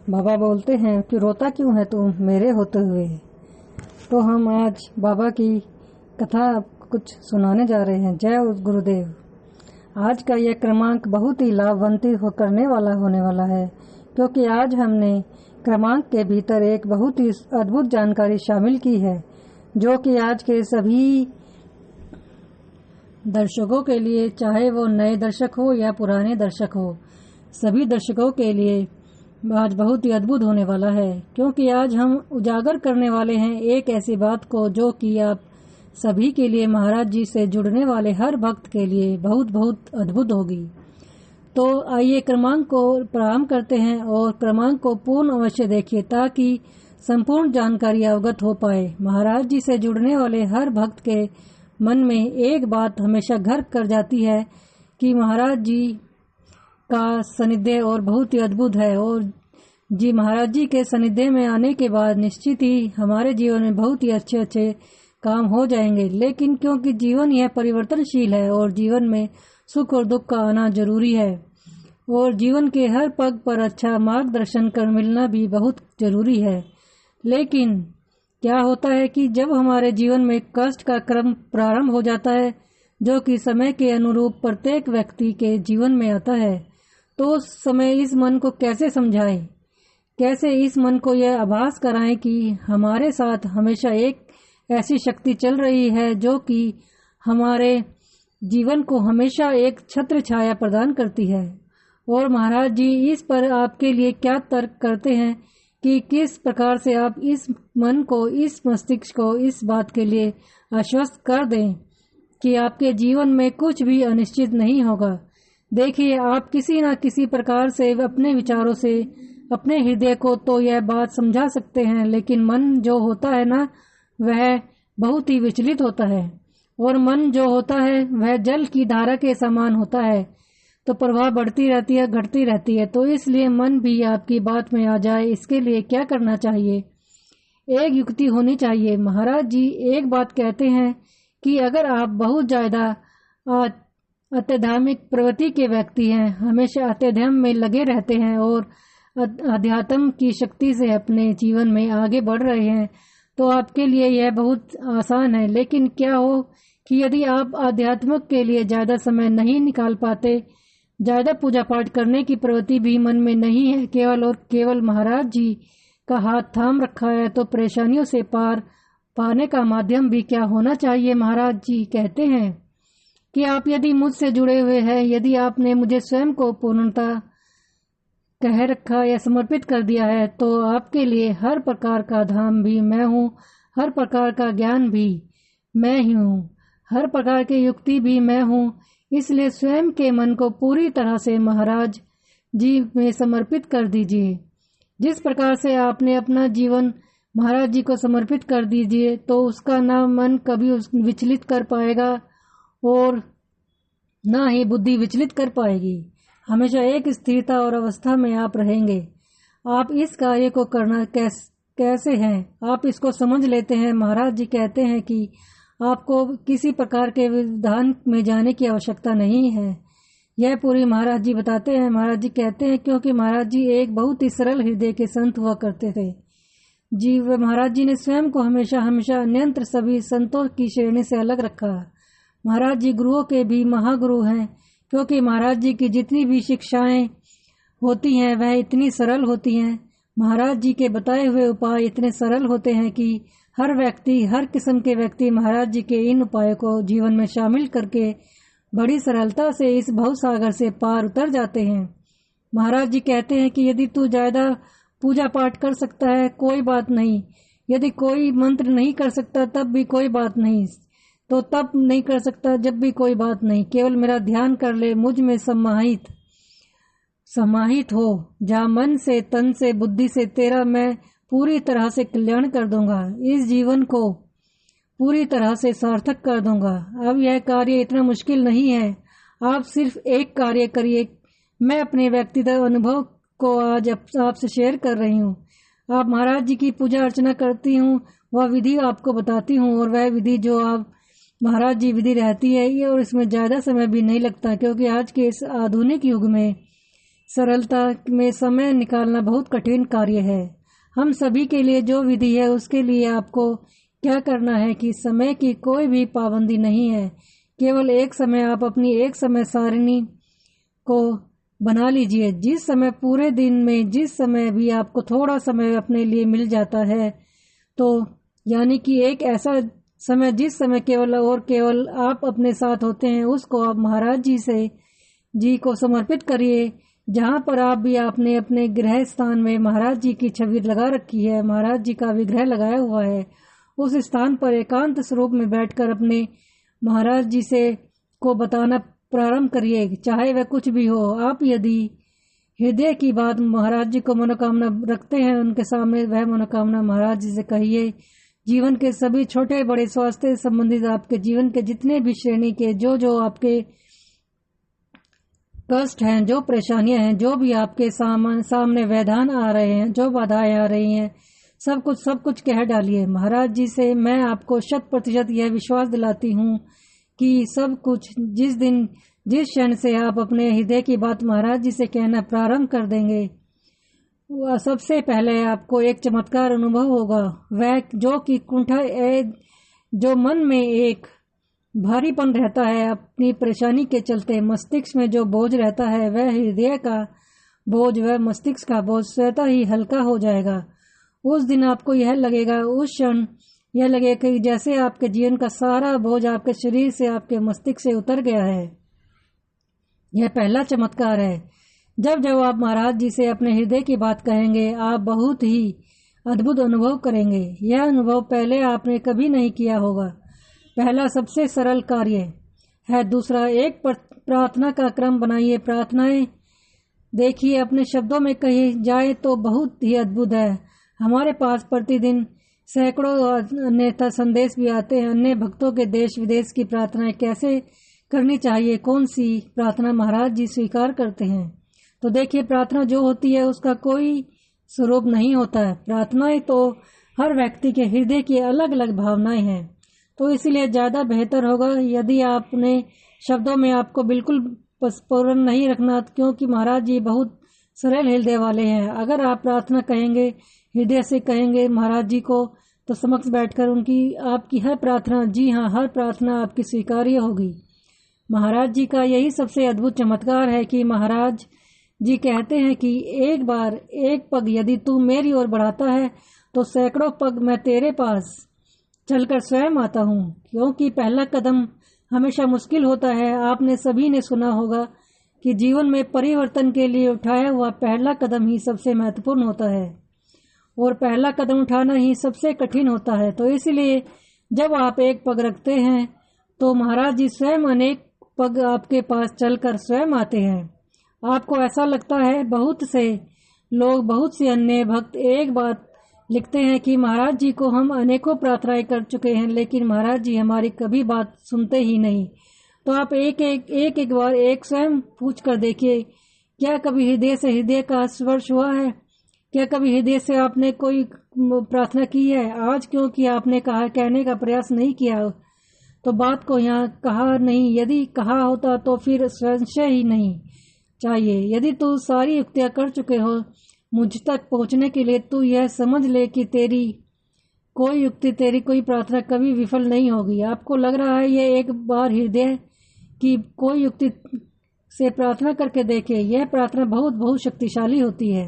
बाबा बोलते हैं कि रोता क्यों है तू मेरे होते हुए। तो हम आज बाबा की कथा कुछ सुनाने जा रहे हैं। जय गुरुदेव। आज का यह क्रमांक बहुत ही लाभवंती करने वाला होने वाला है, क्योंकि आज हमने क्रमांक के भीतर एक बहुत ही अद्भुत जानकारी शामिल की है, जो कि आज के सभी दर्शकों के लिए, चाहे वो नए दर्शक हो या पुराने दर्शक हो, सभी दर्शकों के लिए आज बहुत ही अद्भुत होने वाला है। क्योंकि आज हम उजागर करने वाले हैं एक ऐसी बात को जो कि आप सभी के लिए, महाराज जी से जुड़ने वाले हर भक्त के लिए बहुत बहुत अद्भुत होगी। तो आइए क्रमांक को प्रारंभ करते हैं और क्रमांक को पूर्ण अवश्य देखिए ताकि संपूर्ण जानकारी अवगत हो पाए। महाराज जी से जुड़ने वाले हर भक्त के मन में एक बात हमेशा घर कर जाती है कि महाराज जी का सानिध्य और बहुत ही अद्भुत है, और जी महाराज जी के सानिध्य में आने के बाद निश्चित ही हमारे जीवन में बहुत ही अच्छे अच्छे काम हो जाएंगे। लेकिन क्योंकि जीवन यह परिवर्तनशील है और जीवन में सुख और दुख का आना जरूरी है, और जीवन के हर पग पर अच्छा मार्गदर्शन कर मिलना भी बहुत जरूरी है। लेकिन क्या होता है कि जब हमारे जीवन में कष्ट का क्रम प्रारंभ हो जाता है, जो कि समय के अनुरूप प्रत्येक व्यक्ति के जीवन में आता है, तो उस समय इस मन को कैसे समझाएं, कैसे इस मन को यह आभास कराएं कि हमारे साथ हमेशा एक ऐसी शक्ति चल रही है जो कि हमारे जीवन को हमेशा एक छत्र छाया प्रदान करती है। और महाराज जी इस पर आपके लिए क्या तर्क करते हैं कि किस प्रकार से आप इस मन को, इस मस्तिष्क को इस बात के लिए आश्वस्त कर दें कि आपके जीवन में कुछ भी अनिश्चित नहीं होगा। देखिए, आप किसी न किसी प्रकार से अपने विचारों से अपने हृदय को तो यह बात समझा सकते हैं, लेकिन मन जो होता है ना, वह बहुत ही विचलित होता है। और मन जो होता है वह जल की धारा के समान होता है, तो प्रवाह बढ़ती रहती है, घटती रहती है। तो इसलिए मन भी आपकी बात में आ जाए, इसके लिए क्या करना चाहिए? एक युक्ति होनी चाहिए। महाराज जी एक बात कहते हैं कि अगर आप बहुत ज्यादा आध्यात्मिक प्रवृत्ति के व्यक्ति हैं, हमेशा आध्यात्म में लगे रहते हैं और अध्यात्म की शक्ति से अपने जीवन में आगे बढ़ रहे हैं, तो आपके लिए यह बहुत आसान है। लेकिन क्या हो कि यदि आप आध्यात्म के लिए ज्यादा समय नहीं निकाल पाते, ज्यादा पूजा पाठ करने की प्रवृत्ति भी मन में नहीं है, केवल और केवल महाराज जी का हाथ थाम रखा है, तो परेशानियों से पार पाने का माध्यम भी क्या होना चाहिए? महाराज जी कहते हैं कि आप यदि मुझसे जुड़े हुए हैं, यदि आपने मुझे स्वयं को पूर्णता कह रखा या समर्पित कर दिया है, तो आपके लिए हर प्रकार का धाम भी मैं हूँ, हर प्रकार का ज्ञान भी मैं ही हूँ, हर प्रकार की युक्ति भी मैं हूँ। इसलिए स्वयं के मन को पूरी तरह से महाराज जी में समर्पित कर दीजिए। जिस प्रकार से आपने अपना जीवन महाराज जी को समर्पित कर दीजिए, तो उसका ना मन कभी विचलित कर पाएगा और ना ही बुद्धि विचलित कर पाएगी। हमेशा एक स्थिरता और अवस्था में आप रहेंगे। आप इस कार्य को करना कैसे हैं, आप इसको समझ लेते हैं। महाराज जी कहते हैं कि आपको किसी प्रकार के विधान में जाने की आवश्यकता नहीं है। यह पूरी महाराज जी बताते हैं। महाराज जी कहते हैं क्योंकि महाराज जी एक बहुत ही सरल हृदय के संत हुआ करते थे। महाराज जी ने स्वयं को हमेशा हमेशा अन्यंत्र सभी संतों की श्रेणी से अलग रखा। महाराज जी गुरुओं के भी महागुरु हैं, क्योंकि महाराज जी की जितनी भी शिक्षाएं होती हैं वह इतनी सरल होती हैं। महाराज जी के बताए हुए उपाय इतने सरल होते हैं कि हर व्यक्ति, हर किस्म के व्यक्ति महाराज जी के इन उपायों को जीवन में शामिल करके बड़ी सरलता से इस भवसागर से पार उतर जाते हैं। महाराज जी कहते हैं कि यदि तू ज्यादा पूजा पाठ कर सकता है कोई बात नहीं, यदि कोई मंत्र नहीं कर सकता तब भी कोई बात नहीं, तो तब नहीं कर सकता जब भी कोई बात नहीं, केवल मेरा ध्यान कर ले, मुझ में समाहित हो जा, मन से, तन से, बुद्धि से, तेरा मैं पूरी तरह से कल्याण कर दूंगा, इस जीवन को पूरी तरह से सार्थक कर दूंगा। अब यह कार्य इतना मुश्किल नहीं है, आप सिर्फ एक कार्य करिए। मैं अपने व्यक्तिगत अनुभव को आज आपसे शेयर कर रही हूँ। आप महाराज जी की पूजा अर्चना करती हूँ, वह विधि आपको बताती हूँ, और वह विधि जो आप महाराज जी विधि रहती है ये, और इसमें ज्यादा समय भी नहीं लगता, क्योंकि आज के इस आधुनिक युग में सरलता में समय निकालना बहुत कठिन कार्य है। हम सभी के लिए जो विधि है उसके लिए आपको क्या करना है कि समय की कोई भी पाबंदी नहीं है। केवल एक समय आप अपनी एक समय सारिणी को बना लीजिए। जिस समय पूरे दिन में जिस समय भी आपको थोड़ा समय अपने लिए मिल जाता है, तो यानी कि एक ऐसा समय जिस समय केवल और केवल आप अपने साथ होते हैं, उसको आप महाराज जी को समर्पित करिए। जहाँ पर आप भी आपने अपने गृह स्थान में महाराज जी की छवि लगा रखी है, महाराज जी का विग्रह लगाया हुआ है, उस स्थान पर एकांत स्वरूप में बैठकर अपने महाराज जी से को बताना प्रारंभ करिए, चाहे वह कुछ भी हो। आप यदि हृदय की बात महाराज जी को मनोकामना रखते हैं, उनके सामने वह मनोकामना महाराज जी से कहिए। जीवन के सभी छोटे बड़े स्वास्थ्य संबंधित आपके जीवन के जितने भी श्रेणी के जो आपके कष्ट हैं, जो परेशानियां हैं, जो भी आपके सामने व्यवधान आ रहे हैं, जो बाधाएं आ रही हैं, सब कुछ कह डालिए महाराज जी से। मैं आपको 100% यह विश्वास दिलाती हूँ कि सब कुछ जिस क्षण से आप अपने हृदय की बात महाराज जी से कहना प्रारंभ कर देंगे, वह सबसे पहले आपको एक चमत्कार अनुभव होगा। वह जो कि कुंठा जो मन में एक भारीपन रहता है अपनी परेशानी के चलते, मस्तिष्क में जो बोझ रहता है, वह हृदय का बोझ, वह मस्तिष्क का बोझ स्वतः ही हल्का हो जाएगा। उस दिन आपको यह लगेगा, उस क्षण यह लगेगा कि जैसे आपके जीवन का सारा बोझ आपके शरीर से, आपके मस्तिष्क से उतर गया है। यह पहला चमत्कार है। जब आप महाराज जी से अपने हृदय की बात कहेंगे, आप बहुत ही अद्भुत अनुभव करेंगे। यह अनुभव पहले आपने कभी नहीं किया होगा। पहला सबसे सरल कार्य है। दूसरा, एक प्रार्थना का क्रम बनाइए। प्रार्थनाएं देखिए अपने शब्दों में कही जाए तो बहुत ही अद्भुत है। हमारे पास प्रतिदिन सैकड़ों अन्य संदेश भी आते हैं। अन्य भक्तों के देश विदेश की प्रार्थनाएं कैसे करनी चाहिए, कौन सी प्रार्थना महाराज जी स्वीकार करते हैं। तो देखिए, प्रार्थना जो होती है उसका कोई स्वरूप नहीं होता है। प्रार्थनाएं तो हर व्यक्ति के हृदय की अलग अलग भावनाएं हैं। तो इसलिए ज्यादा बेहतर होगा यदि आपने शब्दों में आपको बिल्कुल पूर्ण नहीं रखना, क्योंकि महाराज जी बहुत सरल हृदय वाले हैं। अगर आप प्रार्थना कहेंगे, हृदय से कहेंगे महाराज जी को, तो समक्ष बैठकर आपकी हर प्रार्थना, जी हाँ, हर प्रार्थना आपकी स्वीकार्य होगी। महाराज जी का यही सबसे अद्भुत चमत्कार है कि महाराज जी कहते हैं कि एक बार एक पग यदि तू मेरी ओर बढ़ाता है, तो सैकड़ों पग मैं तेरे पास चलकर स्वयं आता हूँ। क्योंकि पहला कदम हमेशा मुश्किल होता है। आपने सभी ने सुना होगा कि जीवन में परिवर्तन के लिए उठाया हुआ पहला कदम ही सबसे महत्वपूर्ण होता है, और पहला कदम उठाना ही सबसे कठिन होता है। तो इसलिए जब आप एक पग रखते हैं, तो महाराज जी स्वयं अनेक पग आपके पास चलकर स्वयं आते हैं। आपको ऐसा लगता है, बहुत से लोग, बहुत से अन्य भक्त एक बात लिखते हैं कि महाराज जी को हम अनेकों प्रार्थनाएं कर चुके हैं, लेकिन महाराज जी हमारी कभी बात सुनते ही नहीं। तो आप एक बार एक स्वयं पूछ कर देखिए, क्या कभी हृदय से हृदय का स्पर्श हुआ है? क्या कभी हृदय से आपने कोई प्रार्थना की है? आज क्योंकि आपने कहने का प्रयास नहीं किया, तो बात को यहाँ कहा नहीं। यदि कहा होता तो फिर संशय ही नहीं चाहिए। यदि तू सारी युक्तियां कर चुके हो मुझ तक पहुंचने के लिए, तू यह समझ ले कि तेरी कोई युक्ति, तेरी कोई प्रार्थना कभी विफल नहीं होगी। आपको लग रहा है ये एक बार हृदय की कोई युक्ति से प्रार्थना करके देखे। यह प्रार्थना बहुत बहुत शक्तिशाली होती है,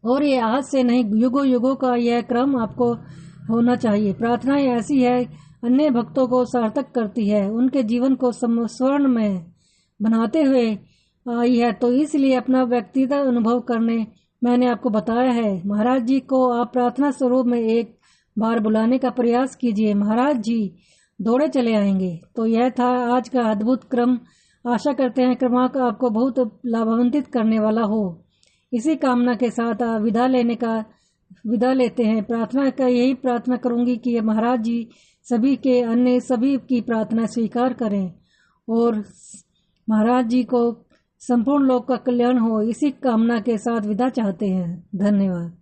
और ये आज से नहीं, युगों युगों का यह क्रम आपको होना चाहिए। प्रार्थनाएं ऐसी है, अन्य भक्तों को सार्थक करती है, उनके जीवन को स्वर्ण में बनाते हुए आई है। तो इसलिए अपना व्यक्तिगत अनुभव करने मैंने आपको बताया है। महाराज जी को आप प्रार्थना स्वरूप में एक बार बुलाने का प्रयास कीजिए, महाराज जी दौड़े चले आएंगे। तो यह था आज का अद्भुत क्रम। आशा करते हैं क्रमांक आपको बहुत लाभान्वित करने वाला हो। इसी कामना के साथ विदा लेते हैं। प्रार्थना का यही प्रार्थना करूंगी कि महाराज जी सभी के अन्य सभी की प्रार्थना स्वीकार करें, और महाराज जी को संपूर्ण लोक का कल्याण हो, इसी कामना के साथ विदा चाहते हैं। धन्यवाद।